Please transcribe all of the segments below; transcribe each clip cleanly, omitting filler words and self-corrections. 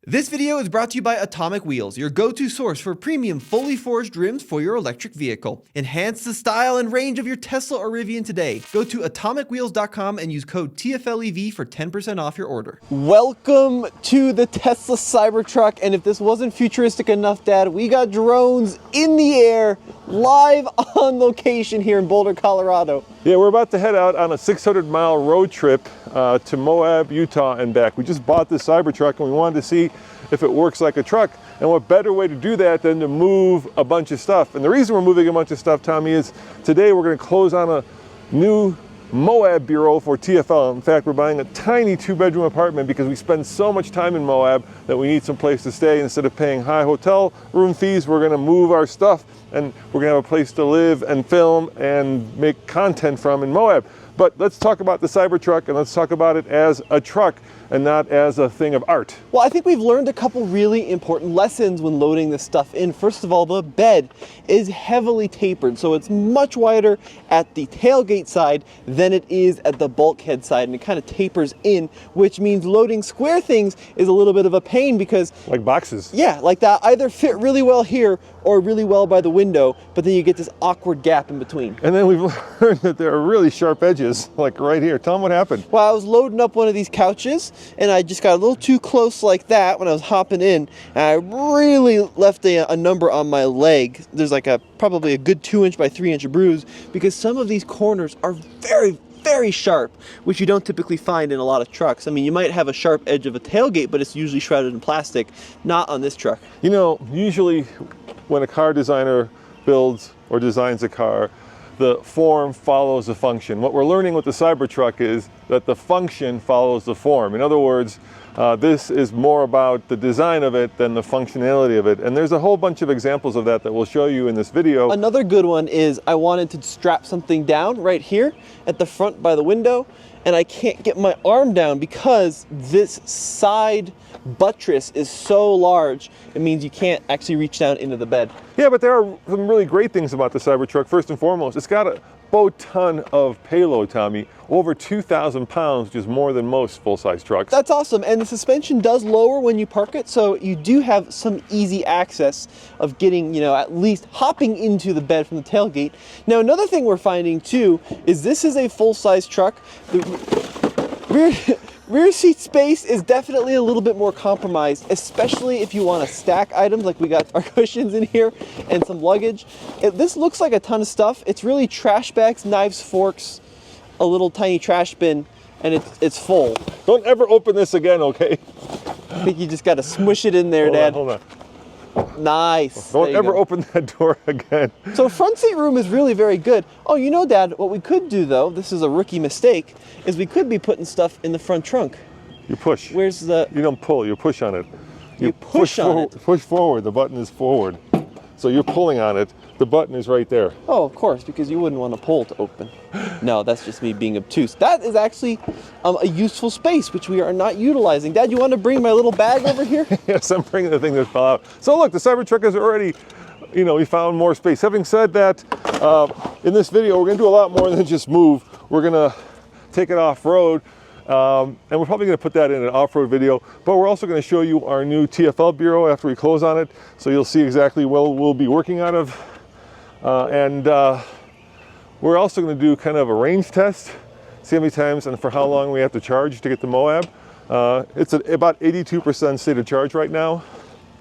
This video is brought to you by Atomic Wheels, your go-to source for premium fully forged rims for your electric vehicle. Enhance the style and range of your Tesla or Rivian today. Go to atomicwheels.com and use code TFLEV for 10% off your order. Welcome to the Tesla Cybertruck, and if this wasn't futuristic enough, Dad, we got drones in the air, live on location here in Boulder, Colorado. Yeah, we're about to head out on a 600-mile road trip to Moab, Utah and back. We just bought this Cybertruck and we wanted to see if it works like a truck. And what better way to do that than to move a bunch of stuff. And the reason we're moving a bunch of stuff, Tommy, is today we're going to close on a new Moab bureau for TFL. In fact, we're buying a tiny 2-bedroom apartment because we spend so much time in Moab that we need some place to stay. Instead of paying high hotel room fees, we're going to move our stuff and we're going to have a place to live and film and make content from in Moab. But let's talk about the Cybertruck and let's talk about it as a truck and not as a thing of art. Well, I think we've learned a couple really important lessons when loading this stuff in. First of all, the bed is heavily tapered, so it's much wider at the tailgate side than it is at the bulkhead side, and it kind of tapers in, which means loading square things is a little bit of a pain because... Like boxes. Yeah, like that either fit really well here or really well by the window, but then you get this awkward gap in between. And then we've learned that there are really sharp edges, like right here. Tell them what happened. Well, I was loading up one of these couches, and I just got a little too close like that when I was hopping in, and I really left a number on my leg. There's like probably a good 2-inch by 3-inch bruise, because some of these corners are very sharp, which you don't typically find in a lot of trucks. I mean, you might have a sharp edge of a tailgate, but it's usually shrouded in plastic, not on this truck. You know, usually when a car designer builds or designs a car, the form follows the function. What we're learning with the Cybertruck is that the function follows the form. In other words, this is more about the design of it than the functionality of it. And there's a whole bunch of examples of that we'll show you in this video. Another good one is I wanted to strap something down right here at the front by the window, and I can't get my arm down because this side buttress is so large, it means you can't actually reach down into the bed. Yeah, but there are some really great things about the Cybertruck. First and foremost, it's got a ton of payload, Tommy. Over 2,000 pounds, which is more than most full-size trucks. That's awesome, and the suspension does lower when you park it, so you do have some easy access of getting, you know, at least hopping into the bed from the tailgate. Now, another thing we're finding too is this is a full-size truck. The rear seat space is definitely a little bit more compromised, especially if you want to stack items, like we got our cushions in here and some luggage. This looks like a ton of stuff. It's really trash bags, knives, forks, a little tiny trash bin, and it's full. Don't ever open this again, okay? I think you just got to smush it in there, Dad. Hold on. Nice. Don't ever open that door again. So front seat room is really very good. Oh, you know, Dad, what we could do, though, this is a rookie mistake, is we could be putting stuff in the front trunk. You push. Where's the... You don't pull, you push on it. You push on it? Push forward, the button is forward. So you're pulling on it, the button is right there. Oh, of course, because you wouldn't want to pull to open. No, that's just me being obtuse. That is actually a useful space, which we are not utilizing. Dad, you want to bring my little bag over here? Yes, I'm bringing the thing that fell out. So look, the Cybertruck is already, you know, we found more space. Having said that, in this video, we're going to do a lot more than just move. We're going to take it off-road, and we're probably going to put that in an off-road video, but we're also going to show you our new TFL bureau after we close on it, so you'll see exactly what we'll be working out of. We're also going to do kind of a range test, see how many times and for how long we have to charge to get to Moab. It's at about 82% state of charge right now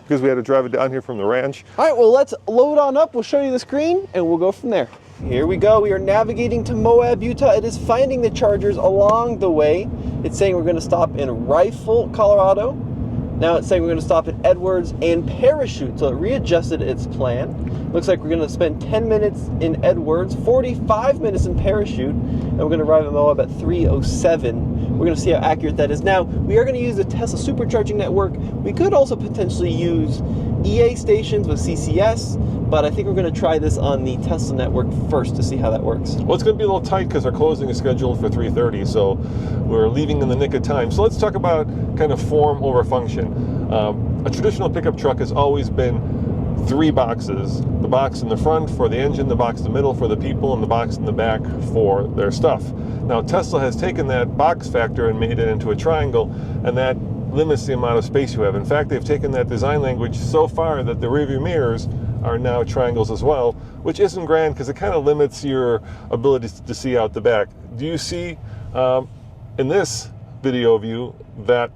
because we had to drive it down here from the ranch. All right, well, let's load on up. We'll show you the screen and we'll go from there. Here we go. We are navigating to Moab, Utah. It is finding the chargers along the way. It's saying we're going to stop in Rifle, Colorado. Now it's saying we're going to stop at Edwards and Parachute. So it readjusted its plan. Looks like we're going to spend 10 minutes in Edwards, 45 minutes in Parachute, and we're going to arrive at Moab at 3:07. We're going to see how accurate that is. Now, we are going to use the Tesla supercharging network. We could also potentially use EA stations with CCS, but I think we're going to try this on the Tesla network first to see how that works. Well, it's going to be a little tight because our closing is scheduled for 3:30, so we're leaving in the nick of time. So let's talk about kind of form over function. A traditional pickup truck has always been 3 boxes. The box in the front for the engine, the box in the middle for the people, and the box in the back for their stuff. Now Tesla has taken that box factor and made it into a triangle, and that limits the amount of space you have. In fact, they've taken that design language so far that the rearview mirrors are now triangles as well, which isn't grand because it kind of limits your ability to see out the back. Do you see in this video view that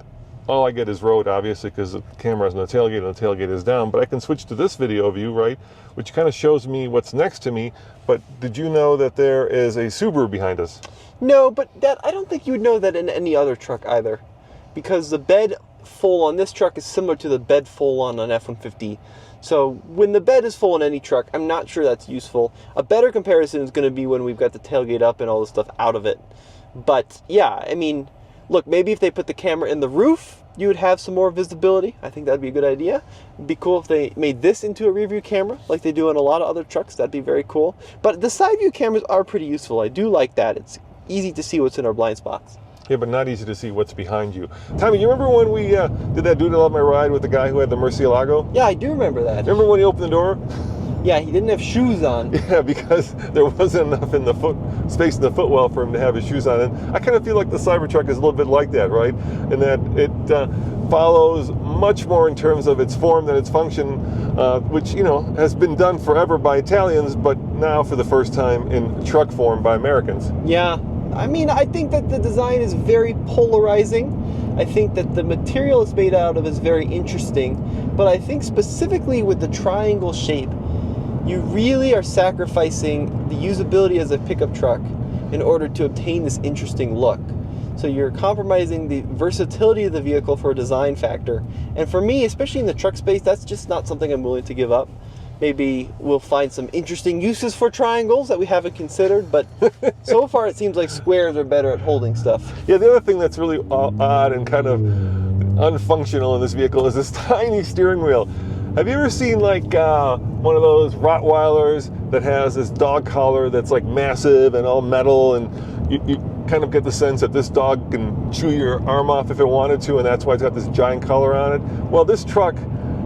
all I get is road, obviously, because the camera's on the tailgate and the tailgate is down, but I can switch to this video view, right, which kind of shows me what's next to me. But did you know that there is a Subaru behind us? No, but I don't think you would know that in any other truck either, because the bed full on this truck is similar to the bed full on an F-150. So when the bed is full on any truck, I'm not sure that's useful. A better comparison is going to be when we've got the tailgate up and all the stuff out of it. But yeah, I mean, look, maybe if they put the camera in the roof, you would have some more visibility. I think that'd be a good idea. It'd be cool if they made this into a rear view camera like they do in a lot of other trucks. That'd be very cool. But the side view cameras are pretty useful. I do like that. It's easy to see what's in our blind spots. Yeah, but not easy to see what's behind you. Tommy, you remember when we did that Dude I Love My Ride with the guy who had the Murcielago? Yeah, I do remember that. Remember when he opened the door? Yeah, he didn't have shoes on. Yeah, because there wasn't enough in the space in the footwell for him to have his shoes on. And I kind of feel like the Cybertruck is a little bit like that, right? In that it follows much more in terms of its form than its function, which, you know, has been done forever by Italians, but now for the first time in truck form by Americans. Yeah, I mean, I think that the design is very polarizing. I think that the material it's made out of is very interesting, but I think specifically with the triangle shape, you really are sacrificing the usability as a pickup truck in order to obtain this interesting look. So you're compromising the versatility of the vehicle for a design factor. And for me, especially in the truck space, that's just not something I'm willing to give up. Maybe we'll find some interesting uses for triangles that we haven't considered, but so far it seems like squares are better at holding stuff. Yeah, the other thing that's really odd and kind of unfunctional in this vehicle is this tiny steering wheel. Have you ever seen like one of those Rottweilers that has this dog collar that's like massive and all metal, and you kind of get the sense that this dog can chew your arm off if it wanted to, and that's why it's got this giant collar on it? Well, this truck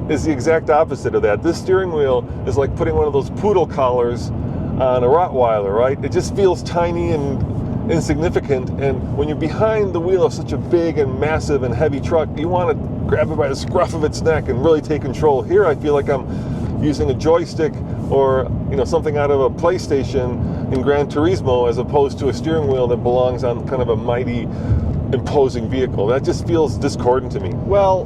is the exact opposite of that. This steering wheel is like putting one of those poodle collars on a Rottweiler, right? It just feels tiny and insignificant, and when you're behind the wheel of such a big and massive and heavy truck, you want to grab it by the scruff of its neck and really take control. Here I feel like I'm using a joystick or, you know, something out of a PlayStation in Gran Turismo as opposed to a steering wheel that belongs on kind of a mighty, imposing vehicle. That just feels discordant to me. Well,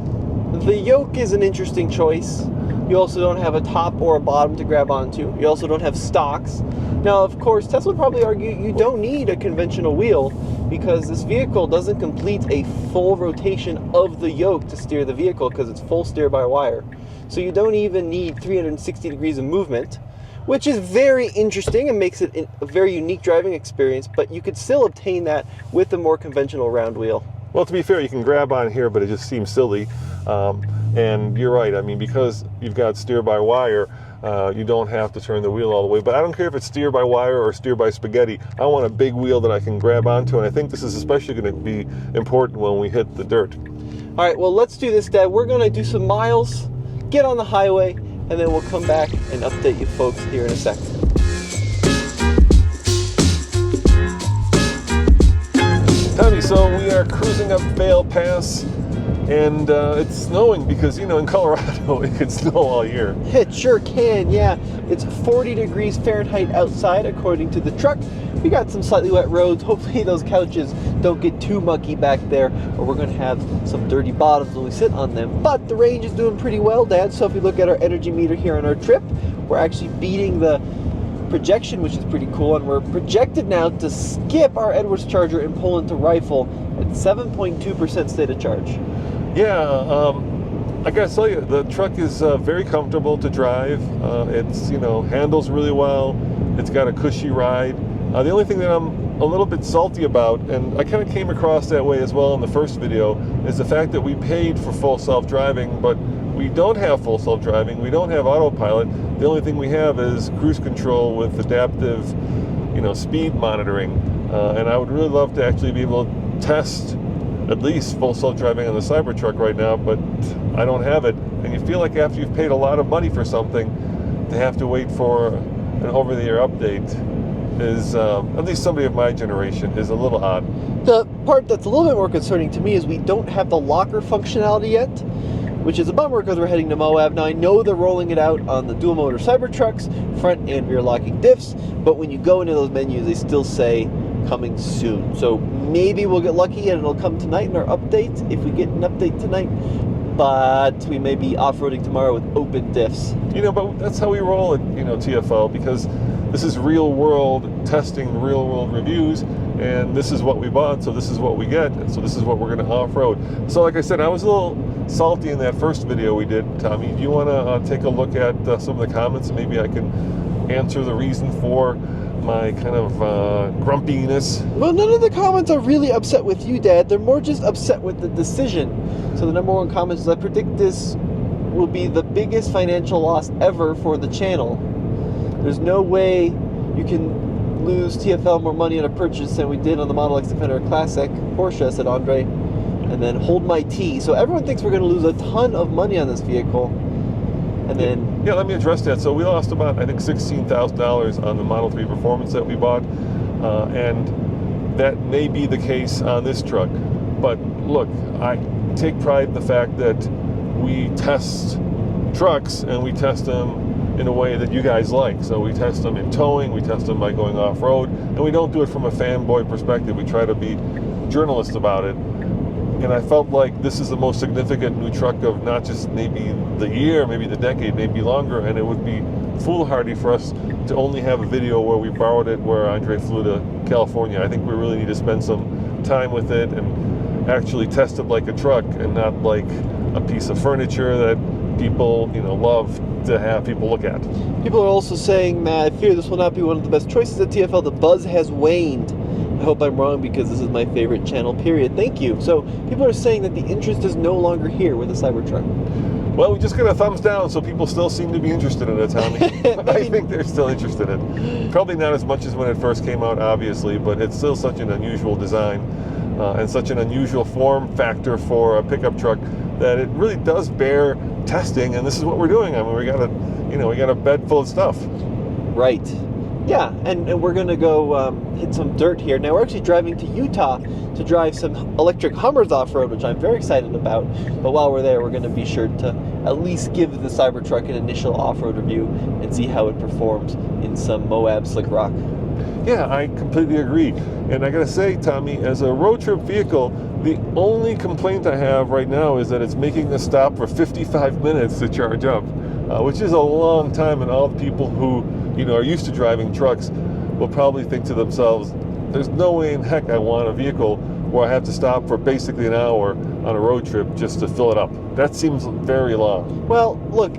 the yoke is an interesting choice. You also don't have a top or a bottom to grab onto. You also don't have stocks. Now, of course, Tesla would probably argue you don't need a conventional wheel because this vehicle doesn't complete a full rotation of the yoke to steer the vehicle because it's full steer-by-wire. So you don't even need 360 degrees of movement, which is very interesting and makes it a very unique driving experience, but you could still obtain that with a more conventional round wheel. Well, to be fair, you can grab on here, but it just seems silly. And you're right. I mean, because you've got steer-by-wire, you don't have to turn the wheel all the way. But I don't care if it's steer-by-wire or steer-by-spaghetti. I want a big wheel that I can grab onto, and I think this is especially going to be important when we hit the dirt. All right, well, let's do this, Dad. We're going to do some miles, get on the highway, and then we'll come back and update you folks here in a second. Tommy, so we are cruising up Vail Pass, and it's snowing because, you know, in Colorado it could snow all year. It sure can, yeah. It's 40 degrees Fahrenheit outside according to the truck. We got some slightly wet roads. Hopefully those couches don't get too mucky back there, or we're going to have some dirty bottoms when we sit on them. But the range is doing pretty well, Dad. So if you look at our energy meter here on our trip, we're actually beating the projection, which is pretty cool, and we're projected now to skip our Edwards charger and pull into Rifle at 7.2% state of charge. Yeah, I gotta tell you, the truck is very comfortable to drive. It's, you know, handles really well. It's got a cushy ride. The only thing that I'm a little bit salty about, and I kind of came across that way as well in the first video, is the fact that we paid for full self-driving, but we don't have full self-driving. We don't have autopilot. The only thing we have is cruise control with adaptive, you know, speed monitoring. And I would really love to actually be able to test at least full self-driving on the Cybertruck right now, but I don't have it. And you feel like after you've paid a lot of money for something, to have to wait for an over-the-air update is, at least somebody of my generation, is a little odd. The part that's a little bit more concerning to me is we don't have the locker functionality yet, which is a bummer because we're heading to Moab. Now, I know they're rolling it out on the dual motor Cybertrucks, front and rear locking diffs, but when you go into those menus, they still say coming soon. So maybe we'll get lucky and it'll come tonight in our update, if we get an update tonight. But we may be off-roading tomorrow with open diffs. But that's how we roll at, TFL, because this is real-world testing, real-world reviews, and this is what we bought, so this is what we get, and so this is what we're going to off-road. So like I said, I was a little salty in that first video we did. Tommy, do you want to take a look at some of the comments, and maybe I can answer the reason for my kind of grumpiness? Well, none of the comments are really upset with you, Dad. They're more just upset with the decision. So the number one comment is, I predict this will be the biggest financial loss ever for the channel. There's no way you can lose TFL more money on a purchase than we did on the Model X Defender Classic Porsche, said Andre. And then hold my tea. So everyone thinks we're going to lose a ton of money on this vehicle. And then... Yeah, let me address that. So we lost about, I think, $16,000 on the Model 3 Performance that we bought. And that may be the case on this truck. But look, I take pride in the fact that we test trucks and we test them in a way that you guys like. So we test them in towing, we test them by going off-road, and we don't do it from a fanboy perspective. We try to be journalists about it. And I felt like this is the most significant new truck of not just maybe the year, maybe the decade, maybe longer, and it would be foolhardy for us to only have a video where we borrowed it where Andre flew to California. I think we really need to spend some time with it and actually test it like a truck and not like a piece of furniture that people, love to have people look at. People are also saying that I fear this will not be one of the best choices at TFL. The buzz has waned. I hope I'm wrong because this is my favorite channel, period. Thank you. So people are saying that the interest is no longer here with the Cybertruck. Well, we just got a thumbs down, so people still seem to be interested in it, Tommy. I think they're still interested in it. Probably not as much as when it first came out, obviously, but it's still such an unusual design and such an unusual form factor for a pickup truck that it really does bear testing, and this is what we're doing. I mean, we got a bed full of stuff. Right. Yeah, and we're going to go hit some dirt here. Now, we're actually driving to Utah to drive some electric Hummers off-road, which I'm very excited about. But while we're there, we're going to be sure to at least give the Cybertruck an initial off-road review and see how it performs in some Moab slick rock. Yeah, I completely agree. And I got to say, Tommy, as a road trip vehicle, the only complaint I have right now is that it's making us stop for 55 minutes to charge up, which is a long time, and all the people who are used to driving trucks will probably think to themselves, there's no way in heck I want a vehicle where I have to stop for basically an hour on a road trip just to fill it up. That seems very long. Well, look,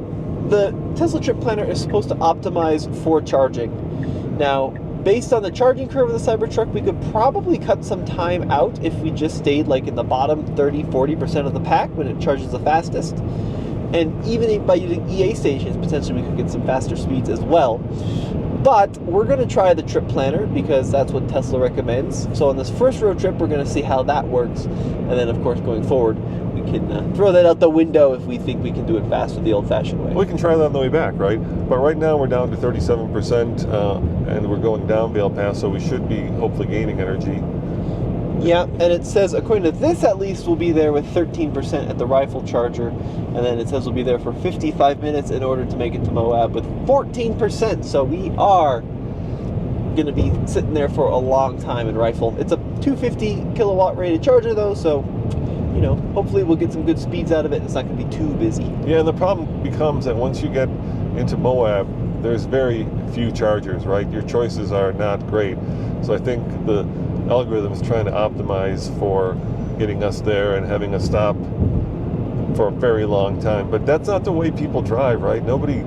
the Tesla Trip Planner is supposed to optimize for charging. Now, based on the charging curve of the Cybertruck, we could probably cut some time out if we just stayed like in the bottom 30-40% of the pack when it charges the fastest. And even by using EA stations, potentially we could get some faster speeds as well. But we're going to try the trip planner because that's what Tesla recommends. So on this first road trip, we're going to see how that works. And then, of course, going forward, we can throw that out the window if we think we can do it faster the old-fashioned way. We can try that on the way back, right? But right now we're down to 37%, and we're going down Vale Pass, so we should be hopefully gaining energy. Yeah, and it says, according to this at least, we'll be there with 13% at the rifle charger. And then it says we'll be there for 55 minutes in order to make it to Moab with 14%. So we are going to be sitting there for a long time in rifle. It's a 250 kilowatt rated charger though, so hopefully we'll get some good speeds out of it. It's not going to be too busy. Yeah, and the problem becomes that once you get into Moab, there's very few chargers, right? Your choices are not great. So I think the algorithm is trying to optimize for getting us there and having us stop for a very long time. But that's not the way people drive, right? Nobody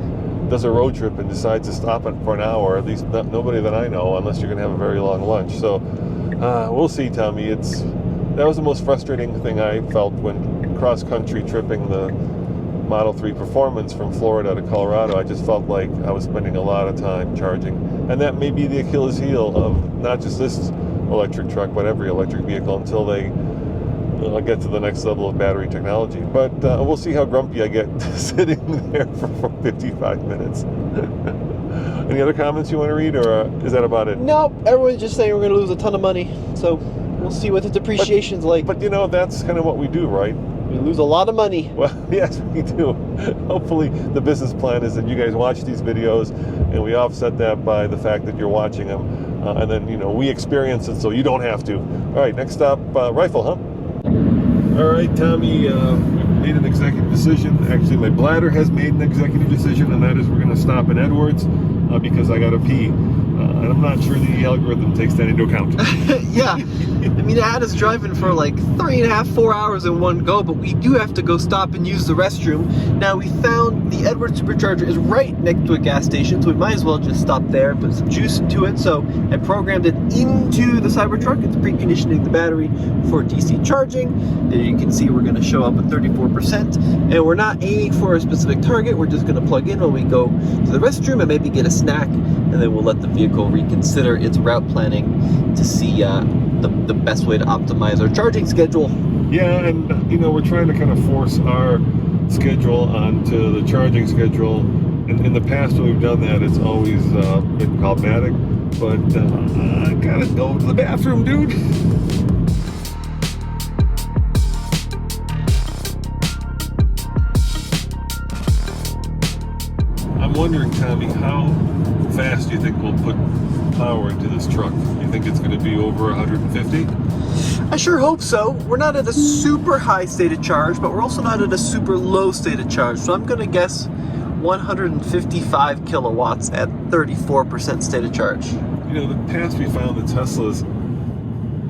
does a road trip and decides to stop it for an hour, at least nobody that I know, unless you're going to have a very long lunch. So we'll see, Tommy. That was the most frustrating thing I felt when cross-country tripping the Model 3 Performance from Florida to Colorado. I just felt like I was spending a lot of time charging. And that may be the Achilles heel of not just this electric truck, but every electric vehicle until they get to the next level of battery technology. But we'll see how grumpy I get sitting there for 55 minutes. Any other comments you want to read, or is that about it? Nope, everyone's just saying we're going to lose a ton of money. So we'll see what the depreciation's like. But that's kind of what we do, right? We lose a lot of money. Well, yes, we do. Hopefully the business plan is that you guys watch these videos and we offset that by the fact that you're watching them. And then, we experience it so you don't have to. All right, next stop, rifle, huh? All right, Tommy, we've made an executive decision. Actually, my bladder has made an executive decision, and that is we're going to stop in Edwards because I got to pee. And I'm not sure the algorithm takes that into account. Yeah. I mean, it had us driving for like 3.5, 4 hours in one go, but we do have to go stop and use the restroom. Now, we found the Edwards supercharger is right next to a gas station, so we might as well just stop there, put some juice into it. So I programmed it into the Cybertruck. It's preconditioning the battery for DC charging. There you can see we're going to show up at 34%, and we're not aiming for a specific target. We're just going to plug in when we go to the restroom and maybe get a snack, and then we'll let the vehicle reconsider its route planning to see the best way to optimize our charging schedule. Yeah, and we're trying to kind of force our schedule onto the charging schedule. And in the past when we've done that, it's always been problematic. But I gotta go to the bathroom, dude. I'm wondering, Tommy, how fast do you think we'll put power into this truck? You think it's going to be over 150? I sure hope so. We're not at a super high state of charge, but we're also not at a super low state of charge. So I'm going to guess 155 kilowatts at 34% state of charge. In the past we found that Teslas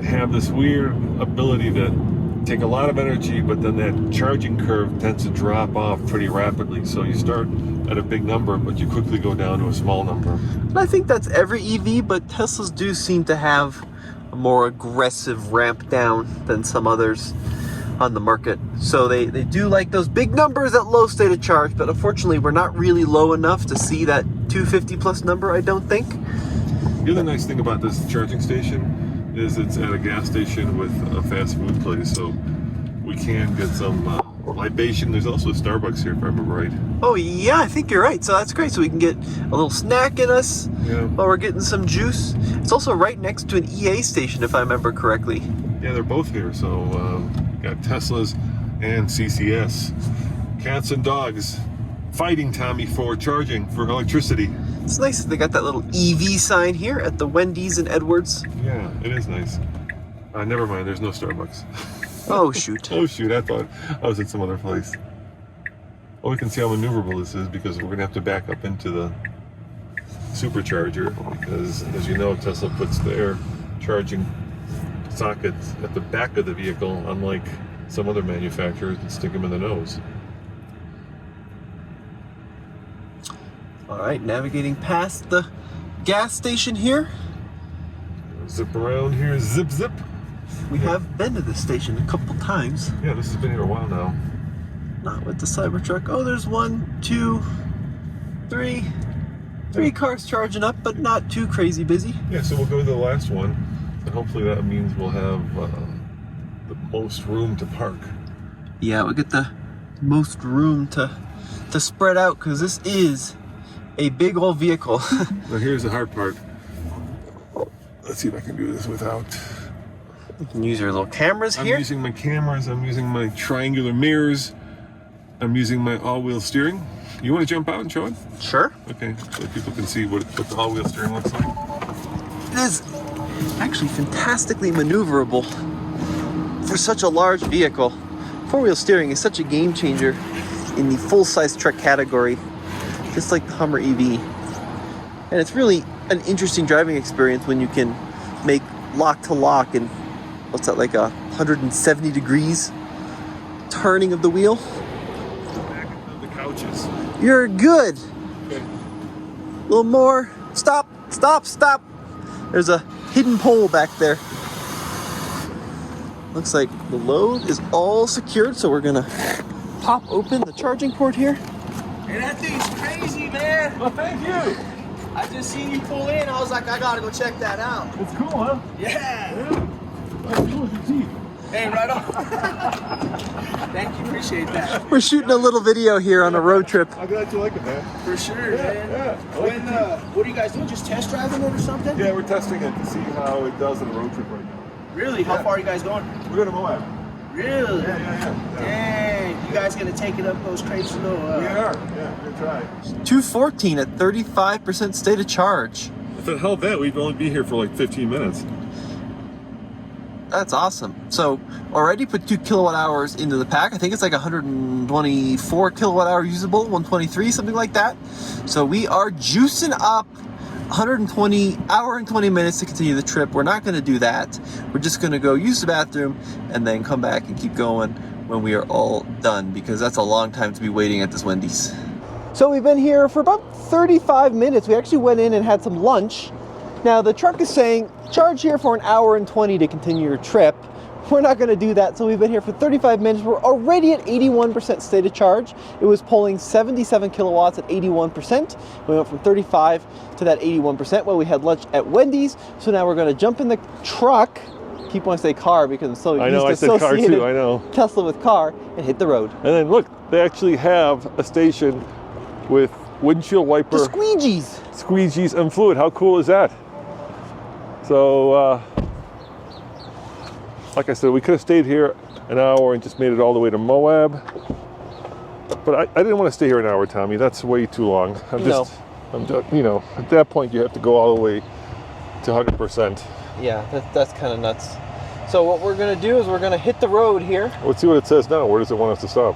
have this weird ability to take a lot of energy, but then that charging curve tends to drop off pretty rapidly. So you start at a big number, but you quickly go down to a small number. And I think that's every EV, but Teslas do seem to have a more aggressive ramp down than some others on the market. So they do like those big numbers at low state of charge, but unfortunately we're not really low enough to see that 250 plus number, I don't think. The other nice thing about this charging station is it's at a gas station with a fast food place, so we can get some libation. There's also a Starbucks here, if I remember right. Oh yeah, I think you're right. So that's great. So we can get a little snack in us while we're getting some juice. It's also right next to an EA station, if I remember correctly. Yeah, they're both here. So got Teslas and CCS. Cats and dogs fighting, Tommy, for charging, for electricity. It's nice that they got that little EV sign here at the Wendy's in Edwards. Yeah, it is nice. Never mind, there's no Starbucks. Oh, shoot. Oh, shoot, I thought I was at some other place. Well, we can see how maneuverable this is because we're going to have to back up into the supercharger because, as you know, Tesla puts their charging sockets at the back of the vehicle, unlike some other manufacturers that stick them in the nose. All right, navigating past the gas station here. Zip around here, zip, zip. We have been to this station a couple times. Yeah, this has been here a while now. Not with the Cybertruck. Oh, there's 1, 2, 3. 3 cars charging up, but not too crazy busy. Yeah, so we'll go to the last one, and hopefully that means we'll have the most room to park. Yeah, we'll get the most room to spread out because this is a big old vehicle. Now here's the hard part. Let's see if I can do this without. You can use your little cameras here. I'm using my cameras, I'm using my triangular mirrors, I'm using my all-wheel steering. You want to jump out and show it? Sure. Okay, so people can see what the all-wheel steering looks like. It is actually fantastically maneuverable for such a large vehicle. Four-wheel steering is such a game changer in the full-size truck category, just like the Hummer EV. And it's really an interesting driving experience when you can make lock-to-lock and what's that, like 170 degrees turning of the wheel? Back of the couches. You're good. Okay. A little more. Stop, stop, stop. There's a hidden pole back there. Looks like the load is all secured, so we're gonna pop open the charging port here. Hey, that thing's crazy, man. Well, thank you. I just seen you pull in. I was like, I gotta go check that out. It's cool, huh? Yeah. Yeah. Oh, cool as your teeth. Hey, right on. Thank you, appreciate that. We're shooting a little video here on a road trip. I'm glad you like it, man. For sure, man. Yeah. I like When, it. what are you guys doing? Just test driving it or something? Yeah, we're testing it to see how it does on a road trip right now. Really? How far are you guys going? We're going to Moab. Really? Yeah. Dang. You guys gonna take it up those crazy little... We are. Yeah, we're going to try. 214 at 35% state of charge. If it held that, we'd only be here for like 15 minutes. That's awesome. So already put 2 kilowatt hours into the pack. I think it's like 124 kilowatt hour usable, 123, something like that. So we are juicing up 120 hour and 20 minutes to continue the trip. We're not going to do that. We're just going to go use the bathroom and then come back and keep going when we are all done, because that's a long time to be waiting at this Wendy's. So we've been here for about 35 minutes. We actually went in and had some lunch. Now the truck is saying charge here for an hour and 20 to continue your trip. We're not going to do that, so we've been here for 35 minutes. We're already at 81% state of charge. It was pulling 77 kilowatts at 81%. We went from 35 to that 81% while we had lunch at Wendy's. So now we're going to jump in the truck. Keep wanting to say car because I'm so I know, I used to said car associating too, I know. Tesla with car, and hit the road. And then look, they actually have a station with windshield wiper, The squeegees. squeegees, and fluid. How cool is that? So, like I said, we could have stayed here an hour and just made it all the way to Moab. But I didn't want to stay here an hour, Tommy. That's way too long. I'm you know, at that point you have to go all the way to 100%. Yeah, that's kind of nuts. So what we're going to do is we're going to hit the road here. Let's see what it says now. Where does it want us to stop?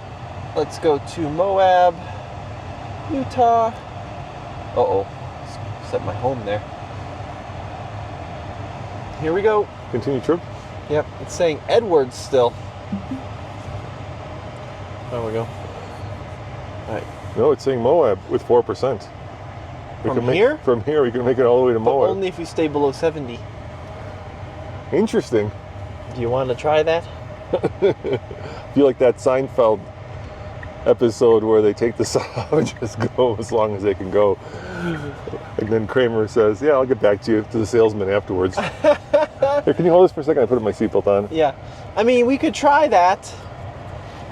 Let's go to Moab, Utah. Uh-oh, set my home there. Here we go. Continue trip? Yep, it's saying Edwards still. There we go. All right. No, it's saying Moab with 4%. From here? From here, we can make it all the way to But Moab. only if we stay below 70. Interesting. Do you want to try that? I feel like that Seinfeld episode where they take the saw and just go as long as they can go. And then Kramer says, yeah, I'll get back to you, to the salesman afterwards. Here, can you hold this for a second? I put my seatbelt on. Yeah. I mean, we could try that.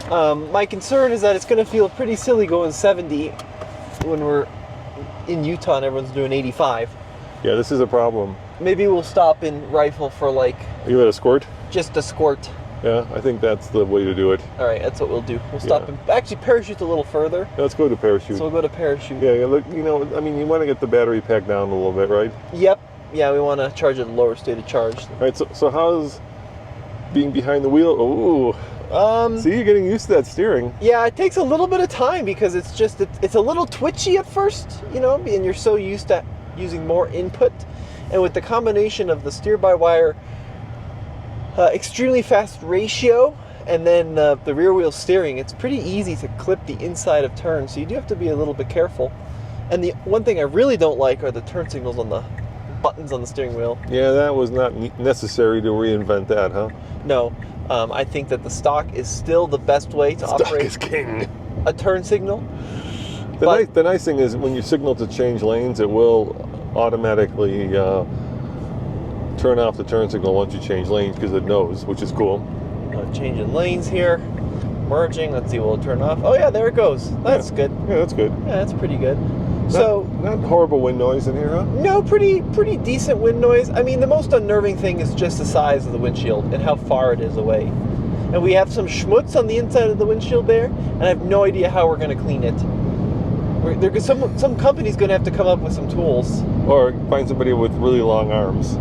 My concern is that it's going to feel pretty silly going 70 when we're in Utah and everyone's doing 85. Yeah, this is a problem. Maybe we'll stop in Rifle for like Are you at a squirt? just a squirt. Yeah, I think that's the way to do it. All right, that's what we'll do. We'll stop and actually parachute a little further. Yeah, let's go to parachute. So we'll go to parachute. Yeah, look, you know, I mean, you want to get the battery pack down a little bit, right? Yep. Yeah, we want to charge at a lower state of charge. All right, so how's being behind the wheel? Ooh. See, you're getting used to that steering. Yeah, it takes a little bit of time because it's a little twitchy at first, you know, and you're so used to using more input. And with the combination of the steer-by-wire extremely fast ratio and then the rear wheel steering, it's pretty easy to clip the inside of turns, so you do have to be a little bit careful. And the one thing I really don't like are the turn signals on the buttons on the steering wheel. Yeah, that was not necessary to reinvent that, huh? No, I think that the stock is still the best way to Stock operate is king. a turn signal. The nice thing is when you signal to change lanes, it will automatically turn off the turn signal once you change lanes because it knows, which is cool. Changing lanes here, merging. Let's see, will it turn off? Oh yeah, there it goes. That's good. Yeah, that's good. Yeah, that's pretty good. So not horrible wind noise in here, huh? no, pretty decent wind noise. I mean, the most unnerving thing is just the size of the windshield and how far it is away. And we have some schmutz on the inside of the windshield there, and I have no idea how we're going to clean it. Some company's going to have to come up with some tools. Or find somebody with really long arms.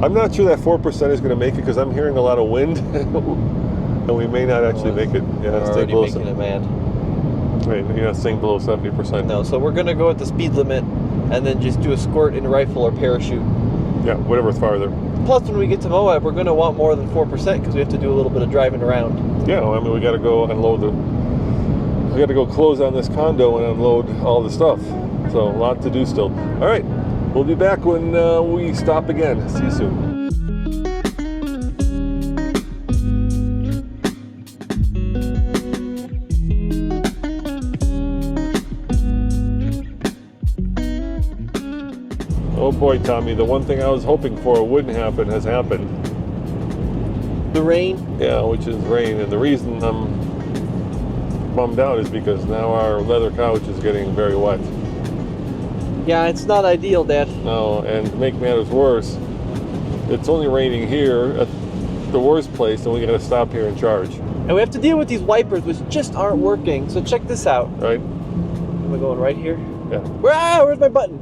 I'm not sure that 4% is going to make it because I'm hearing a lot of wind, and we may not actually make it. Yeah, We're already making it mad. Wait, you're not staying below 70%. No, so we're going to go at the speed limit and then just do a squirt in Rifle or parachute. Yeah, whatever's farther. Plus, when we get to Moab, we're going to want more than 4% because we have to do a little bit of driving around. Yeah, well, I mean, we got to go unload we got to go close on this condo and unload all the stuff. So a lot to do still. All right, we'll be back when we stop again. See you soon. Oh boy, Tommy, the one thing I was hoping for wouldn't happen has happened. The rain? Yeah, which is rain. And the reason I'm bummed out is because now our leather couch is getting very wet. Yeah, it's not ideal, Dad. No, and to make matters worse, it's only raining here at the worst place, and we got to stop here and charge. And we have to deal with these wipers, which just aren't working. So check this out. Right? Am I going right here? Yeah. Where's my button?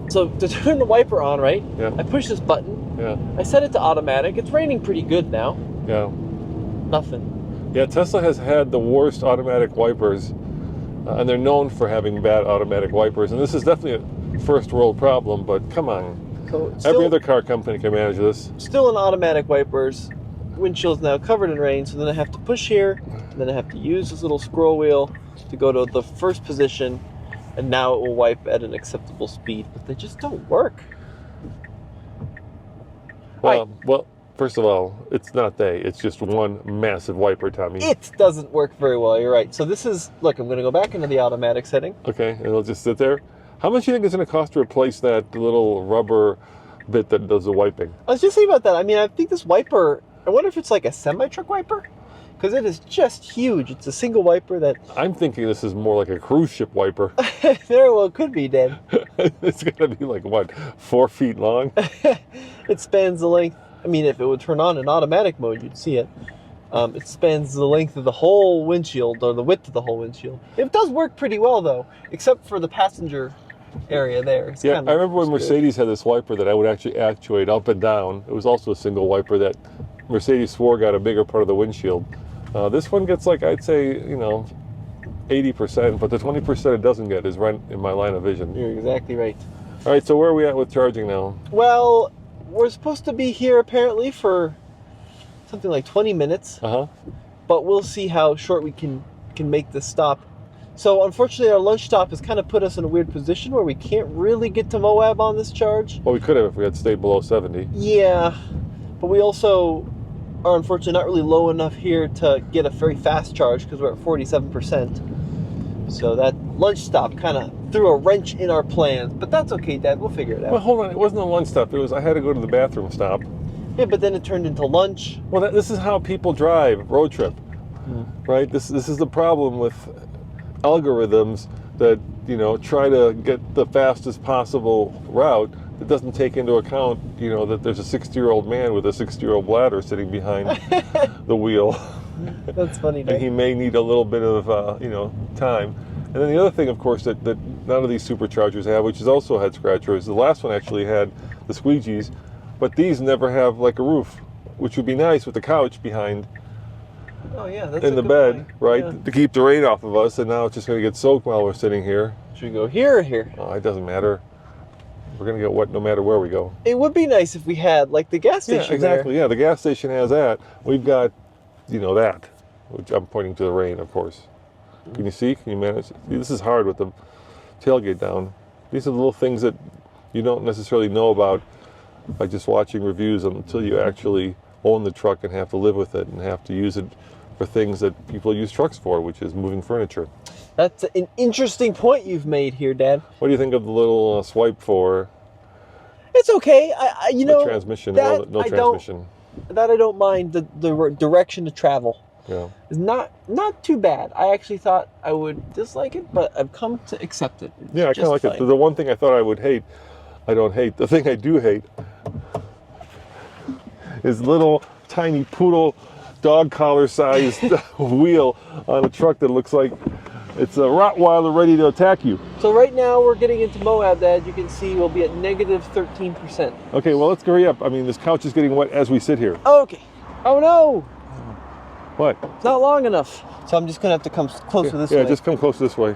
So to turn the wiper on, right? Yeah. I push this button. Yeah. I set it to automatic. It's raining pretty good now. Yeah. Nothing. Yeah, Tesla has had the worst automatic wipers, and they're known for having bad automatic wipers. And this is definitely a first world problem, but come on. So Every other car company can manage this. Still in automatic wipers. Windshield's now covered in rain, so then I have to push here, and then I have to use this little scroll wheel to go to the first position, and now it will wipe at an acceptable speed. But they just don't work. Well, first of all, it's not it's just one massive wiper, Tommy. It doesn't work very well, you're right. So this is, look, I'm going to go back into the automatic setting. Okay, and it'll just sit there. How much do you think it's going to cost to replace that little rubber bit that does the wiping? I was just thinking about that. I mean, I think this wiper, I wonder if it's like a semi-truck wiper? Because it is just huge. It's a single wiper that... I'm thinking this is more like a cruise ship wiper. Very well could be, Dan. It's going to be like, what, 4 feet long? It spans the length. I mean, if it would turn on in automatic mode, you'd see it. It spans the length of the whole windshield, or the width of the whole windshield. It does work pretty well, though, except for the passenger area there. It's Yeah, kind I of remember when screwed. Mercedes had this wiper that I would actually actuate up and down. It was also a single wiper that Mercedes swore got a bigger part of the windshield. This one gets like, I'd say, 80%, but the 20% it doesn't get is right in my line of vision. You're exactly right. All right, so where are we at with charging now? Well, we're supposed to be here apparently for something like 20 minutes, but we'll see how short we can make this stop. So unfortunately, our lunch stop has kind of put us in a weird position where we can't really get to Moab on this charge. Well, we could have if we had stayed below 70. Yeah, but we also are unfortunately not really low enough here to get a very fast charge because we're at 47%. So that lunch stop kind of threw a wrench in our plans, but that's okay, Dad. We'll figure it out. Well, hold on. It wasn't a lunch stop. It was I had to go to the bathroom stop. Yeah, but then it turned into lunch. Well, this is how people drive road trip, right? This is the problem with algorithms that try to get the fastest possible route that doesn't take into account that there's a 60-year-old man with a 60-year-old bladder sitting behind the wheel. That's funny, And Dad. he may need a little bit of time. And then the other thing, of course, that none of these superchargers have, which is also a head scratcher, is the last one actually had the squeegees, but these never have like a roof, which would be nice with the couch behind Oh yeah, that's in a the good bed, point. right, Yeah. to keep the rain off of us. And now it's just going to get soaked while we're sitting here. Should we go here or here? Oh, it doesn't matter. We're going to get wet no matter where we go. It would be nice if we had like the gas station. Yeah, exactly. There. Yeah, the gas station has that. We've got, that, which I'm pointing to the rain, of course. Can you see? Can you manage? See, this is hard with the tailgate down. These are the little things that you don't necessarily know about by just watching reviews until you actually own the truck and have to live with it and have to use it for things that people use trucks for, which is moving furniture. That's an interesting point you've made here, Dad. What do you think of the little swipe for It's okay. I the transmission? that No I transmission. That I don't mind. The direction to travel Yeah. is not too bad. I actually thought I would dislike it, but I've come to accept it. It's Yeah, I kind of like just it. fine. The one thing I thought I would hate, I don't hate. The thing I do hate is little tiny poodle dog collar sized wheel on a truck that looks like it's a Rottweiler ready to attack you. So right now we're getting into Moab, Dad. You can see we'll be at negative 13%. Okay, well, let's hurry up. I mean, this couch is getting wet as we sit here. Okay. Oh no, What? it's not long enough. So I'm just gonna have to come closer this Yeah, way. just come close this way.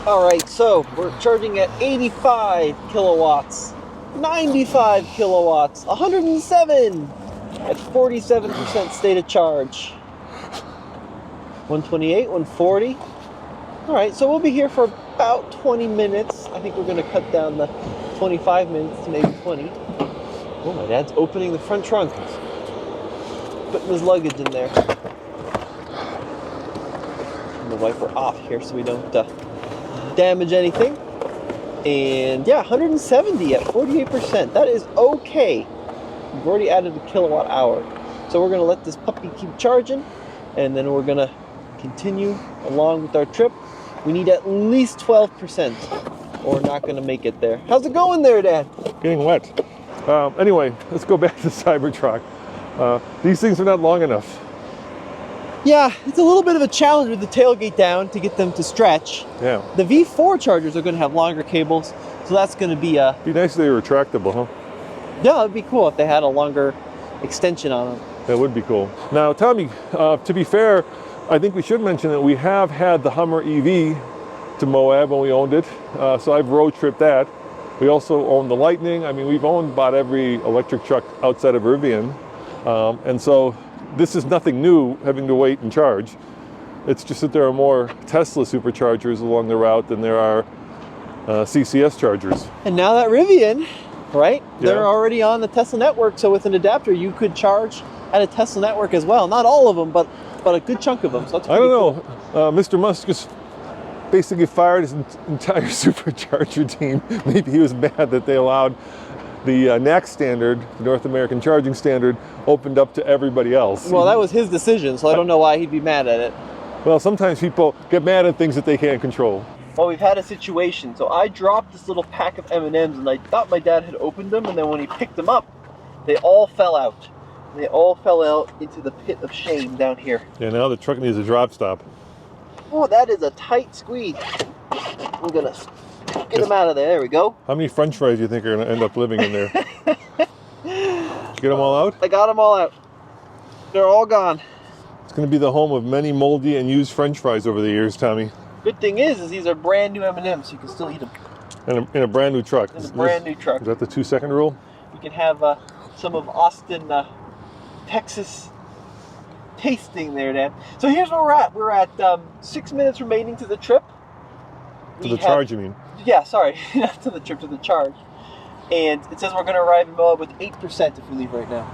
All right, so we're charging at 85 kilowatts, 95 kilowatts, 107 at 47% state of charge. 128, 140. All right, so we'll be here for about 20 minutes. I think we're going to cut down the 25 minutes to maybe 20. Oh, my dad's opening the front trunk. Putting his luggage in there. Turn the wiper off here so we don't damage anything. And yeah, 170 at 48%. That is okay. We've already added a kilowatt hour. So we're gonna let this puppy keep charging, and then we're gonna continue along with our trip. We need at least 12%, or we're not gonna make it there. How's it going there, Dad? Getting wet. Anyway, let's go back to the Cybertruck. These things are not long enough. Yeah, it's a little bit of a challenge with the tailgate down to get them to stretch. Yeah. The V4 chargers are gonna have longer cables, so that's gonna be Be nice if they were retractable, huh? yeah, it'd be cool if they had a longer extension on them. That would be cool. Now, Tommy, to be fair, I think we should mention that we have had the Hummer EV to Moab when we owned it. So I've road tripped that. We also own the Lightning. I mean, we've owned about every electric truck outside of Rivian. And so this is nothing new, having to wait and charge. It's just that there are more Tesla superchargers along the route than there are CCS chargers. And now that Rivian, right? Yeah. They're already on the Tesla network, so with an adapter, you could charge at a Tesla network as well. Not all of them, but a good chunk of them. So that's I don't pretty know. Mr. Musk just basically fired his entire supercharger team. Maybe he was mad that they allowed the NAC standard, the North American Charging Standard, opened up to everybody else. Well, that was his decision, so I don't know why he'd be mad at it. Well, sometimes people get mad at things that they can't control. Well, we've had a situation. So I dropped this little pack of M&Ms, and I thought my dad had opened them, and then when he picked them up, they all fell out. They all fell out into the pit of shame down here. Yeah, now the truck needs a drop stop. Oh, that is a tight squeeze. I'm gonna get them out of there. There we go. How many French fries do you think are going to end up living in there? Did you get them all out? I got them all out. They're all gone. It's going to be the home of many moldy and used French fries over the years, Tommy. Good thing is these are brand new M&Ms, so you can still eat them. In a brand new truck. In a brand new truck. Is that the 2-second rule? You can have some of Austin, Texas tasting there, Dan. So here's where we're at. We're at 6 minutes remaining to the trip. To the charge, you mean? Yeah, sorry. Not to the trip, to the charge. And it says we're going to arrive in Moab with 8% if we leave right now.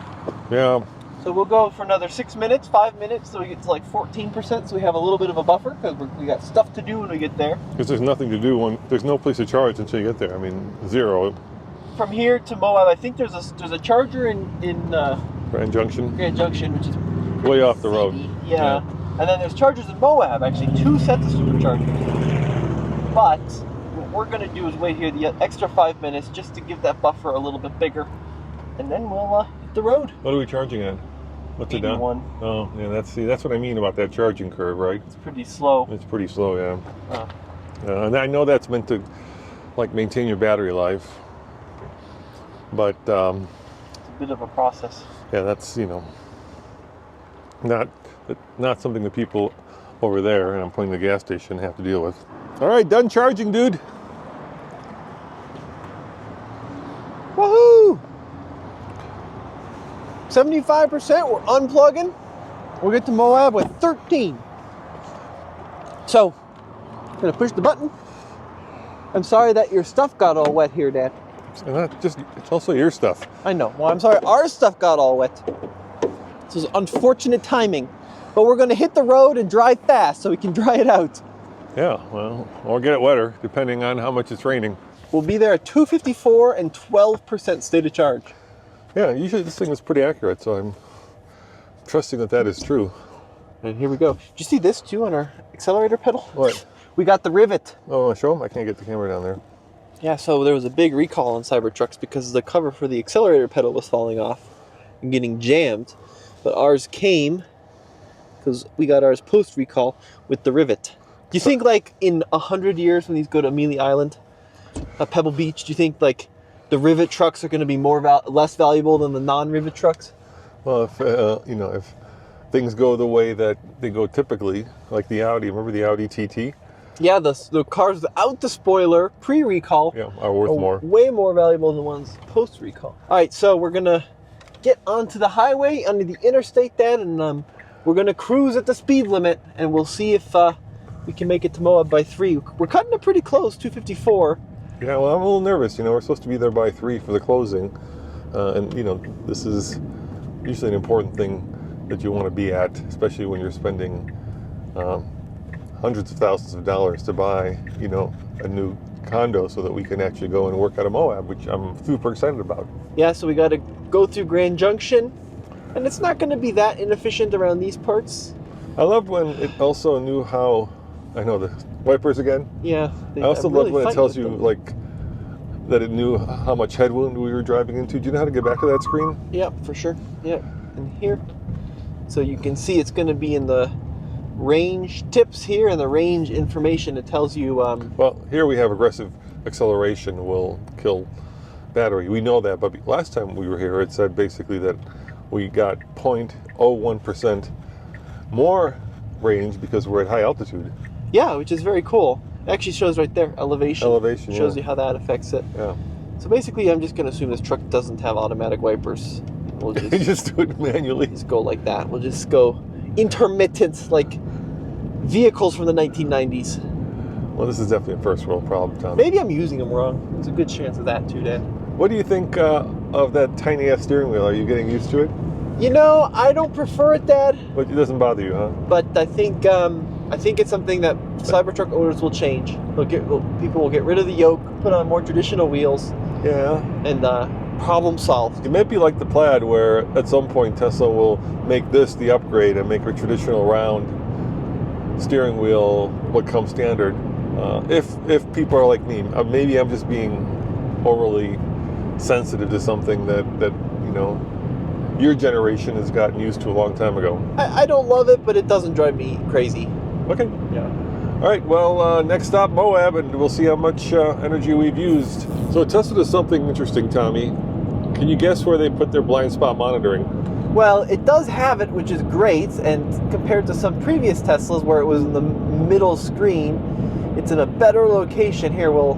Yeah. So we'll go for another 6 minutes, 5 minutes, so we get to like 14%, so we have a little bit of a buffer, because we got stuff to do when we get there. Because there's nothing to do when there's no place to charge until you get there. I mean, zero. From here to Moab, I think there's a charger in Grand Junction. Grand Junction, which is Way off the road. Yeah. And then there's chargers in Moab, actually, 2 sets of superchargers. But what we're going to do is wait here the extra 5 minutes just to give that buffer a little bit bigger. And then we'll hit the road. What are we charging at? What's it down? 81. Oh, yeah, that's what I mean about that charging curve, right? It's pretty slow. It's pretty slow, yeah. And I know that's meant to, like, maintain your battery life. But, it's a bit of a process. yeah, that's, not something that people over there, and I'm pointing the gas station, have to deal with. All right, done charging, dude. Woohoo! 75%, we're unplugging. We'll get to Moab with 13. So, I'm gonna push the button. I'm sorry that your stuff got all wet here, Dad. And not just, it's also your stuff. I know. Well, I'm sorry our stuff got all wet. This is unfortunate timing. But we're gonna hit the road and drive fast so we can dry it out. Yeah, well, or get it wetter, depending on how much it's raining. We'll be there at 2:54 and 12% state of charge. Yeah, usually this thing is pretty accurate, so I'm trusting that that is true. And here we go. Did you see this too on our accelerator pedal? What? We got the rivet. Oh, want to show them? I can't get the camera down there. Yeah, so there was a big recall on Cybertrucks because the cover for the accelerator pedal was falling off and getting jammed. But ours came, because we got ours post-recall, with the rivet. Do you think, like, in 100 years when these go to Amelia Island, Pebble Beach, do you think, like, the rivet trucks are going to be less valuable than the non-rivet trucks? Well, if things go the way that they go typically, like the Audi, remember the Audi TT? Yeah, the cars without the spoiler, pre-recall, Yeah, are worth more. way more valuable than the ones post-recall. All right, so we're going to get onto the highway, onto the interstate then, and we're going to cruise at the speed limit, and we'll see if we can make it to Moab by 3. We're cutting it pretty close, 2:54. Yeah, well, I'm a little nervous. We're supposed to be there by 3 for the closing. And, this is usually an important thing that you want to be at, especially when you're spending hundreds of thousands of dollars to buy, a new condo so that we can actually go and work out of Moab, which I'm super excited about. Yeah, so we got to go through Grand Junction, and it's not going to be that inefficient around these parts. I loved when it also knew how, I know the wipers again. Yeah. I also loved when it tells you like that it knew how much headwind we were driving into. Do you know how to get back to that screen? Yeah, for sure. Yeah, and here. So you can see it's going to be in the range tips here and the range information. It tells you... Well, here we have aggressive acceleration will kill battery. We know that, but last time we were here, it said basically that we got 0.01% more range because we're at high altitude. Yeah, which is very cool. It actually shows right there, elevation. Elevation, shows you how that affects it. Yeah. So basically, I'm just going to assume this truck doesn't have automatic wipers. We'll just do it manually. Just go like that. We'll just go intermittent, like vehicles from the 1990s. Well, this is definitely a first world problem, Tom. Maybe I'm using them wrong. There's a good chance of that too, Dad. What do you think of that tiny ass steering wheel? Are you getting used to it? You know, I don't prefer it, Dad. But it doesn't bother you, huh? But I think it's something that Cybertruck owners will change. People will get rid of the yoke, put on more traditional wheels. Yeah. And problem solved. It might be like the Plaid, where at some point Tesla will make this the upgrade and make a traditional round steering wheel what comes standard. If people are like me, maybe I'm just being overly sensitive to something that you know your generation has gotten used to a long time ago. I don't love it, but it doesn't drive me crazy. Okay. Yeah. All right, well, next stop, Moab, and we'll see how much energy we've used. So Tesla does something interesting, Tommy. Can you guess where they put their blind spot monitoring? Well, it does have it, which is great, and compared to some previous Teslas where it was in the middle screen, it's in a better location. Here, we'll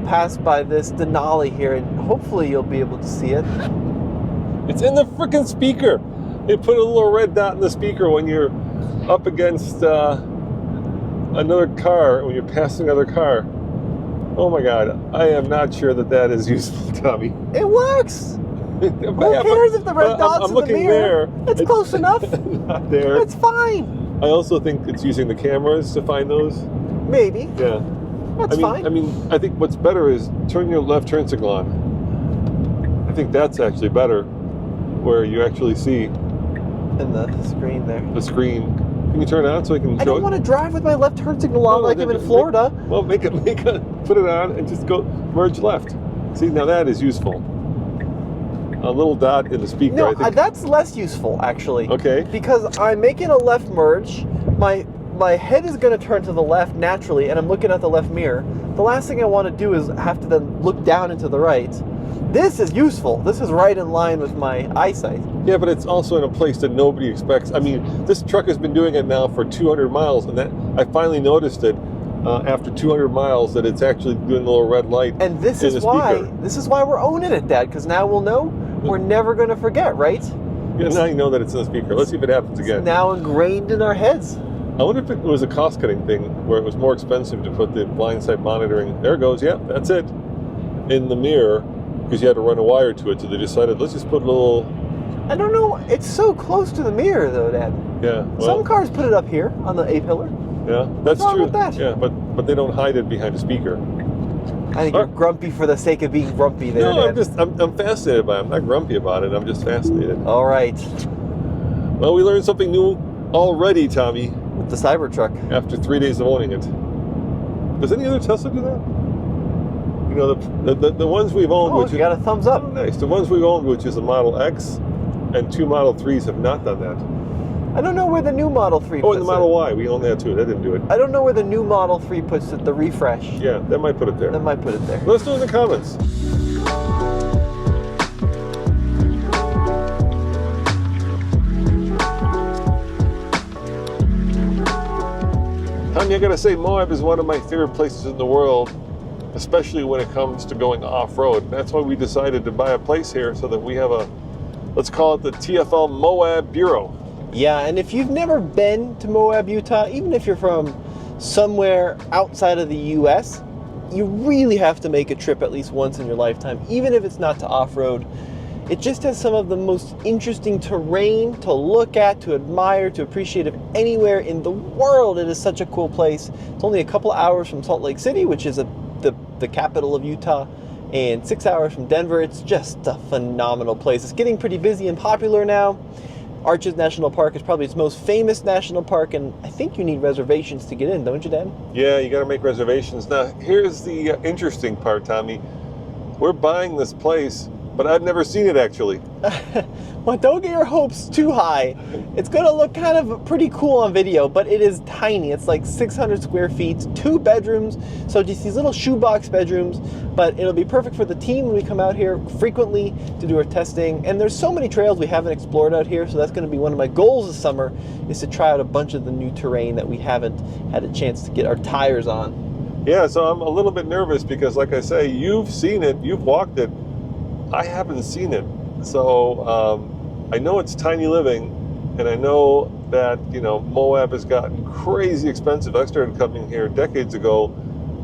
pass by this Denali here, and hopefully you'll be able to see it. It's in the frickin' speaker. They put a little red dot in the speaker when you're up against another car, when you're passing another car. Oh my God, I am not sure that is useful, Tommy. It works. Who cares if the red dot's in the mirror? It's close enough. Not there. It's fine. I also think it's using the cameras to find those. Maybe. Yeah. That's fine. I think what's better is turn your left turn signal on. I think that's actually better, where you actually see in the screen there. The screen. Can you turn it on so I can show it? I don't want to drive with my left turn signal on like I'm in Florida. Put it on and just go merge left. See, now that is useful. A little dot in the speaker. No, I think. that's less useful actually. Okay. Because I'm making a left merge. My head is going to turn to the left naturally, and I'm looking at the left mirror. The last thing I want to do is have to then look down into the right. This is useful. This is right in line with my eyesight. Yeah, but it's also in a place that nobody expects. I mean, this truck has been doing it now for 200 miles, and that I finally noticed it after 200 miles that it's actually doing a little red light. And this is why we're owning it, Dad, because now we'll know we're never going to forget, right? Yeah, now you know that it's in the speaker. Let's see if it happens again. It's now ingrained in our heads. I wonder if it was a cost-cutting thing where it was more expensive to put the blind side monitoring. There it goes. Yeah, that's it. In the mirror, because you had to run a wire to it, so they decided let's just put a little. I don't know. It's so close to the mirror, though, Dad. Yeah. Well, some cars put it up here on the A-pillar. Yeah, that's What's wrong true. with that? Yeah, but they don't hide it behind a speaker. I think you're grumpy for the sake of being grumpy there, No, Dad. I'm fascinated by it. I'm not grumpy about it. I'm just fascinated. All right. Well, we learned something new already, Tommy. With the Cybertruck. After 3 days of owning it. Does any other Tesla do that? You know, the ones we've owned, which you got a thumbs up. Oh, nice. The ones we've owned, which is a Model X, and 2 Model 3s have not done that. I don't know where the new Model 3 puts it. Oh, and the Model Y, we own that too. That didn't do it. I don't know where the new Model 3 puts it, the refresh. Yeah, that might put it there. That might put it there. Let's do it in the comments. Tommy, I gotta say, Moab is one of my favorite places in the world, especially when it comes to going off-road. That's why we decided to buy a place here so that we have a, let's call it the TFL Moab Bureau. Yeah, and if you've never been to Moab, Utah, even if you're from somewhere outside of the U.S., you really have to make a trip at least once in your lifetime, even if it's not to off-road. It just has some of the most interesting terrain to look at, to admire, to appreciate of anywhere in the world. It is such a cool place. It's only a couple hours from Salt Lake City, which is the the capital of Utah, and 6 hours from Denver. It's just a phenomenal place. It's getting pretty busy and popular now. Arches National Park is probably its most famous national park, and I think you need reservations to get in, don't you, Dan? Yeah, you got to make reservations. Now, here's the interesting part, Tommy. We're buying this place, but I've never seen it actually. Well, don't get your hopes too high. It's going to look kind of pretty cool on video, but it is tiny. It's like 600 square feet, 2 bedrooms, so just these little shoebox bedrooms, but it'll be perfect for the team when we come out here frequently to do our testing. And there's so many trails we haven't explored out here, so that's going to be one of my goals this summer, is to try out a bunch of the new terrain that we haven't had a chance to get our tires on. Yeah, so I'm a little bit nervous because, like I say, you've seen it, you've walked it. I haven't seen it. So I know it's tiny living, and I know that, you know, Moab has gotten crazy expensive. I started coming here decades ago,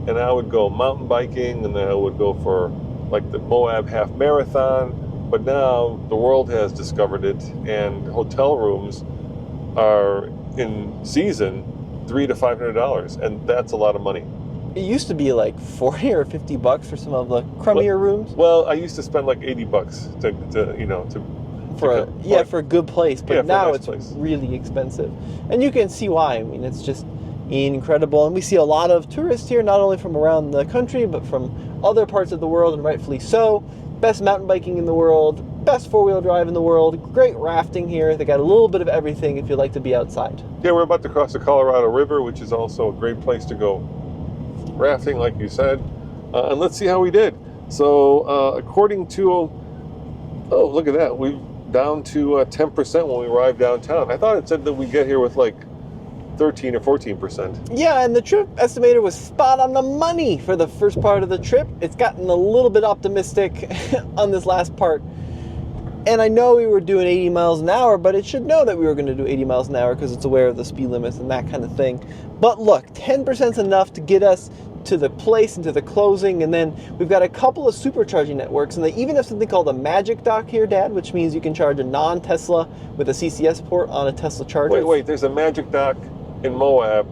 and I would go mountain biking, and then I would go for like the Moab half marathon. But now the world has discovered it, and hotel rooms are in season $300 to $500, and that's a lot of money. It used to be like 40 or 50 bucks for some of the crummier rooms. Well, I used to spend like $80 for a good place, but yeah, now nice it's place. really expensive. And you can see why. I mean, it's just incredible. And we see a lot of tourists here, not only from around the country, but from other parts of the world, and rightfully so. Best mountain biking in the world, best four-wheel drive in the world, great rafting here. They got a little bit of everything if you like to be outside. Yeah, we're about to cross the Colorado River, which is also a great place to go rafting, like you said. And let's see how we did. So according to, oh, look at that. We've down to 10% when we arrive downtown. I thought it said that we get here with like 13 or 14%. Yeah, and the trip estimator was spot on the money for the first part of the trip. It's gotten a little bit optimistic on this last part. And I know we were doing 80 miles an hour, but it should know that we were going to do 80 miles an hour because it's aware of the speed limits and that kind of thing. But look, 10% is enough to get us to the place and to the closing, and then we've got a couple of supercharging networks, and they even have something called a Magic Dock here, Dad, which means you can charge a non-Tesla with a CCS port on a Tesla charger. Wait, there's a Magic Dock in Moab,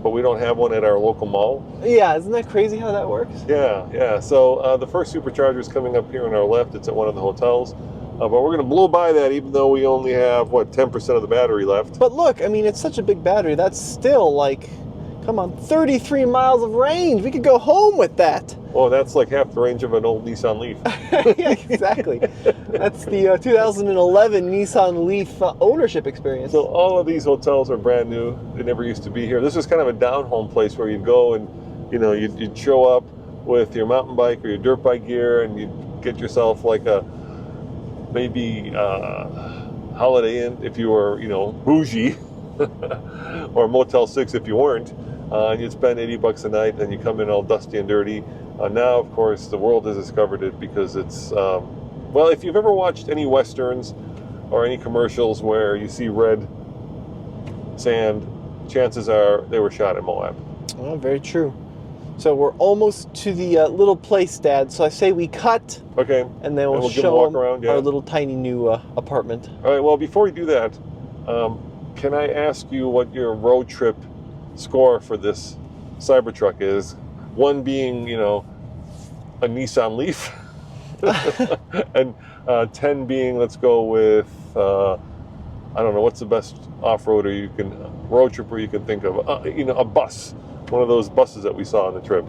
but we don't have one at our local mall? Yeah, isn't that crazy how that works? Yeah. So the first supercharger is coming up here on our left. It's at one of the hotels. But we're going to blow by that even though we only have, 10% of the battery left. But look, I mean, it's such a big battery. That's still like, come on, 33 miles of range. We could go home with that. Well, that's like half the range of an old Nissan Leaf. Yeah, exactly. That's the 2011 Nissan Leaf ownership experience. So all of these hotels are brand new. They never used to be here. This was kind of a down-home place where you'd go and, you'd show up with your mountain bike or your dirt bike gear, and you'd get yourself like a maybe Holiday Inn if you were, bougie, or Motel 6 if you weren't, and you'd spend $80 a night, and you come in all dusty and dirty. Now, of course, the world has discovered it because it's, if you've ever watched any Westerns or any commercials where you see red sand, chances are they were shot in Moab. Oh, very true. So we're almost to the little place, Dad. So I say we cut. Okay. And then we'll show them our little tiny new apartment. All right. Well, before we do that, can I ask you what your road trip score for this Cybertruck is? One being, a Nissan Leaf, and 10 being, let's go with, I don't know, what's the best off-roader road tripper you can think of? A bus. One of those buses that we saw on the trip.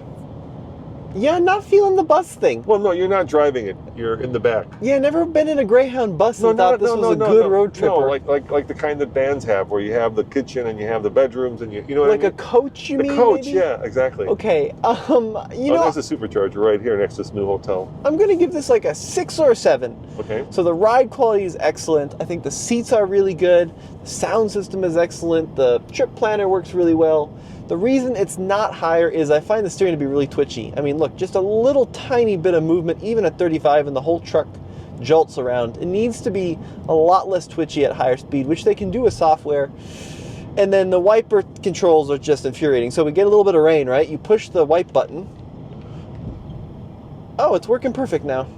Yeah, not feeling the bus thing. Well, no, you're not driving it. You're in the back. Yeah, never been in a Greyhound bus and thought this was a good road tripper. No, like the kind that vans have, where you have the kitchen and you have the bedrooms and you know what I mean? Like a coach, you mean? The coach, maybe? yeah, exactly. Okay, There's a supercharger right here next to this new hotel. I'm gonna give this like a 6 or a 7. Okay. So the ride quality is excellent. I think the seats are really good. The sound system is excellent. The trip planner works really well. The reason it's not higher is I find the steering to be really twitchy. I mean, look, just a little tiny bit of movement, even at 35, and the whole truck jolts around. It needs to be a lot less twitchy at higher speed, which they can do with software. And then the wiper controls are just infuriating. So we get a little bit of rain, right? You push the wipe button. Oh, it's working perfect now.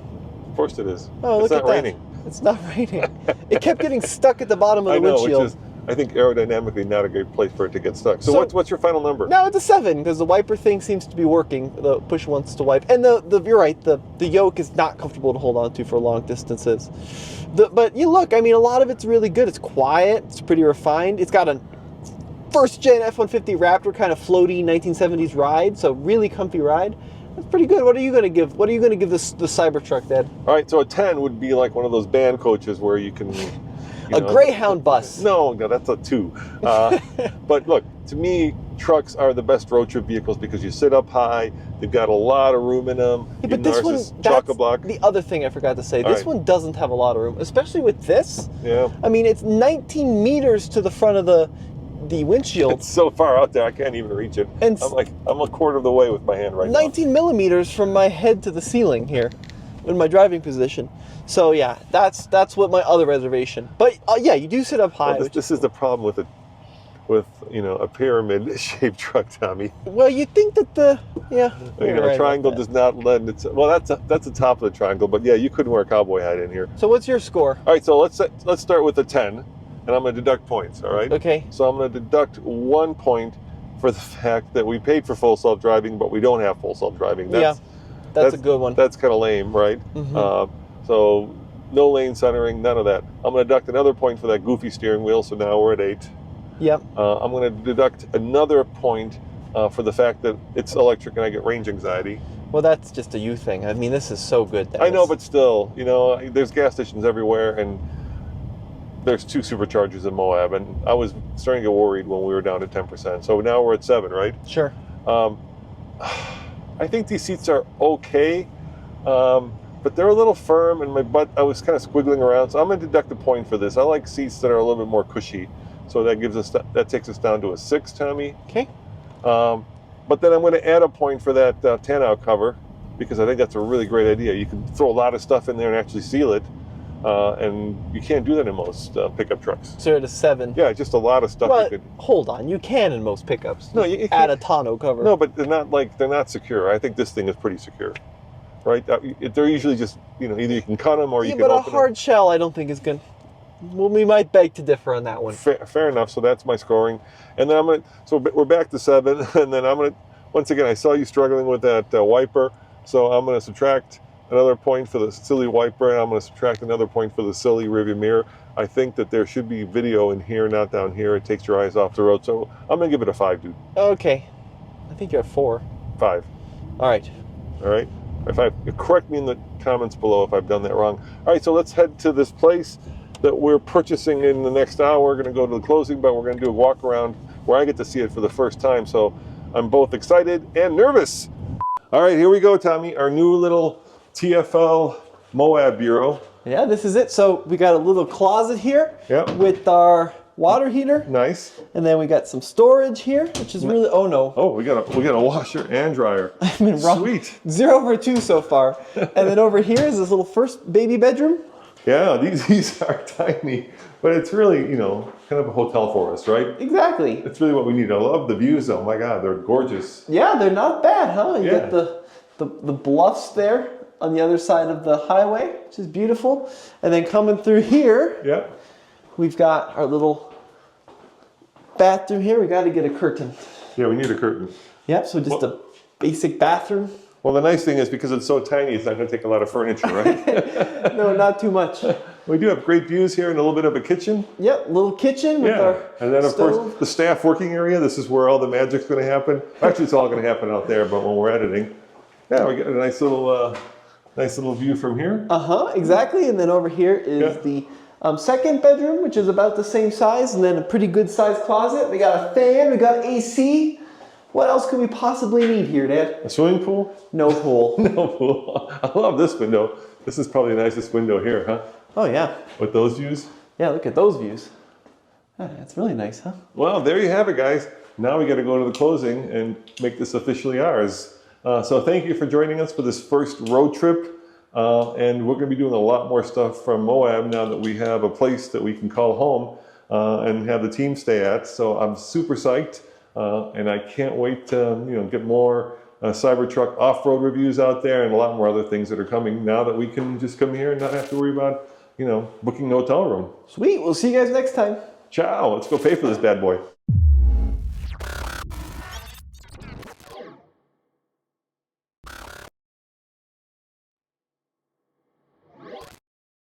Of course it is. Oh, it's look at not that. raining. It's not raining. It kept getting stuck at the bottom of the windshield. I think aerodynamically not a great place for it to get stuck. So, So- what's your final number? Now it's a 7 because the wiper thing seems to be working. The push wants to wipe, and you're right. The yoke is not comfortable to hold on to for long distances. But you look, I mean, a lot of it's really good. It's quiet. It's pretty refined. It's got a first gen F-150 Raptor kind of floaty 1970s ride, so really comfy ride. That's pretty good. What are you gonna give? What are you gonna give this the Cybertruck, Dad? All right, so a 10 would be like one of those band coaches where you can. A Greyhound bus. No, that's a 2. But look, to me, trucks are the best road trip vehicles because you sit up high. They've got a lot of room in them. Yeah, but this one, chock-a-block. the other thing I forgot to say. All This right. one doesn't have a lot of room, especially with this. Yeah. I mean, it's 19 meters to the front of the windshield. It's so far out there, I can't even reach it. And I'm a quarter of the way with my hand right 19 millimeters from my head to the ceiling here in my driving position. So yeah, that's what my other reservation. But yeah, you do sit up high. now. Well, this is the problem with a pyramid-shaped truck, Tommy. Well, you think that A right triangle about does not lend itself. Well, that's the top of the triangle, but yeah, you couldn't wear a cowboy hat in here. that. So what's your score? All right, so let's start with a 10, and I'm going to deduct points. All right. Okay. So I'm going to deduct 1 point for the fact that we paid for full self-driving, but we don't have full self-driving. That's a good one. That's kind of lame, right? Mhm. So no lane centering, none of that. I'm going to deduct another point for that goofy steering wheel, so now we're at 8. Yep. I'm going to deduct another point for the fact that it's electric and I get range anxiety. Well, that's just a you thing. I mean, this is so good. I know, but still, there's gas stations everywhere, and there's 2 superchargers in Moab, and I was starting to get worried when we were down to 10%. So now we're at 7, right? Sure. I think these seats are okay, but they're a little firm, and my butt, I was kind of squiggling around, so I'm going to deduct a point for this. I like seats that are a little bit more cushy, so that takes us down to a 6, Tommy. Okay. But then I'm going to add a point for that tan-out cover, because I think that's a really great idea. You can throw a lot of stuff in there and actually seal it, and you can't do that in most pickup trucks. So you're at a 7. Yeah, just a lot of stuff Well, you could... hold on. You can in most pickups. No, you add can't. a tonneau cover. No, but they're not secure. I think this thing is pretty secure, right? They're usually just, either you can cut them or you Yeah, can but a open hard shell, I don't think is good. Well, we might beg to differ on that one. Fair enough. So that's my scoring, and then so we're back to 7, and then once again, I saw you struggling with that wiper, so I'm gonna subtract another point for the silly wiper, and I'm gonna subtract another point for the silly rearview mirror. I think that there should be video in here, not down here. It takes your eyes off the road, so I'm gonna give it a 5, dude. Okay. I think you're at 4. 5. All right. All right. Correct me in the comments below if I've done that wrong. All right, so let's head to this place that we're purchasing in the next hour. We're going to go to the closing, but we're going to do a walk around where I get to see it for the first time. So I'm both excited and nervous. All right, here we go, Tommy. Our new little TFL Moab Bureau. Yeah, this is it. So we got a little closet here Yep. with our water heater. Nice. And then we got some storage here, which is really, oh no. Oh, we got a washer and dryer. I've been wrong. Sweet. 0 for 2 so far. And then over here is this little first baby bedroom. Yeah, these are tiny, but it's really, kind of a hotel for us, right? Exactly. It's really what we need. I love the views, though. My God, they're gorgeous. Yeah, they're not bad, huh? You Yeah. got the bluffs there on the other side of the highway, which is beautiful. And then coming through here, Yeah. we've got our little bathroom here. We got to get a curtain. Yeah, we need a curtain. Yep, so just a basic bathroom. Well, the nice thing is because it's so tiny, it's not going to take a lot of furniture, right? No, not too much. We do have great views here and a little bit of a kitchen. Yep, little kitchen with our And then, of stove. course, the staff working area. This is where all the magic's going to happen. Actually, it's all going to happen out there, but when we're editing. Yeah, we got a nice little view from here. Exactly. And then over here is the second bedroom, which is about the same size, and then a pretty good sized closet. We got a fan, we got AC. What else could we possibly need here, Dad? A swimming pool? No pool. No pool. I love this window. This is probably the nicest window here, huh? Oh yeah. With those views. Yeah, look at those views. Ah, that's really nice, huh? Well, there you have it, guys. Now we got to go to the closing and make this officially ours. So thank you for joining us for this first road trip. And we're going to be doing a lot more stuff from Moab now that we have a place that we can call home and have the team stay at. So I'm super psyched. And I can't wait to get more Cybertruck off-road reviews out there and a lot more other things that are coming now that we can just come here and not have to worry about booking a hotel room. Sweet. We'll see you guys next time. Ciao. Let's go pay for this bad boy.